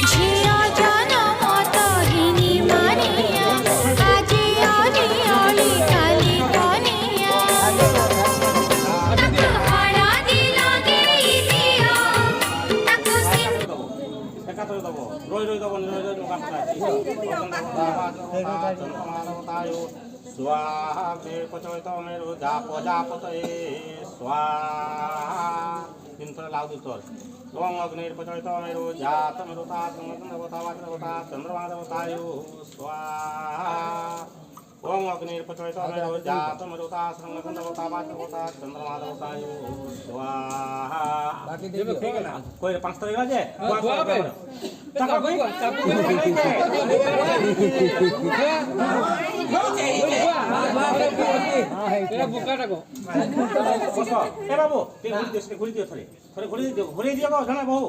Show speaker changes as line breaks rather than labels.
ঝিয়া জনম তহিনী মানিয়া আজি অলি অলি কালি কনিয়া তাকু হারা দিল দেইয়া তাকু সিন
একাত্তর দেব রই রই দেব রই রই দেবতায় স্বাহা মের পচয়িত মেরু প্রজাপতয়ে স্বাহা তিন করে লাউ দুতর ওং অগ্নির পচয়িত মেরু জাত মেরুতা দেবতা দেবতা চন্দ্রমা দেবতায় স্বাহা ওং অগ্নির পচয়িত মেরু জাত মেরুতা দেবতা দেবতা চন্দ্রমা দেবতায় স্বাহা কই পাঁচটা হয়ে গেছে বাবু ঘুরি দিও ঘুরি দিও ঘুরি দিয়ে জানা বহু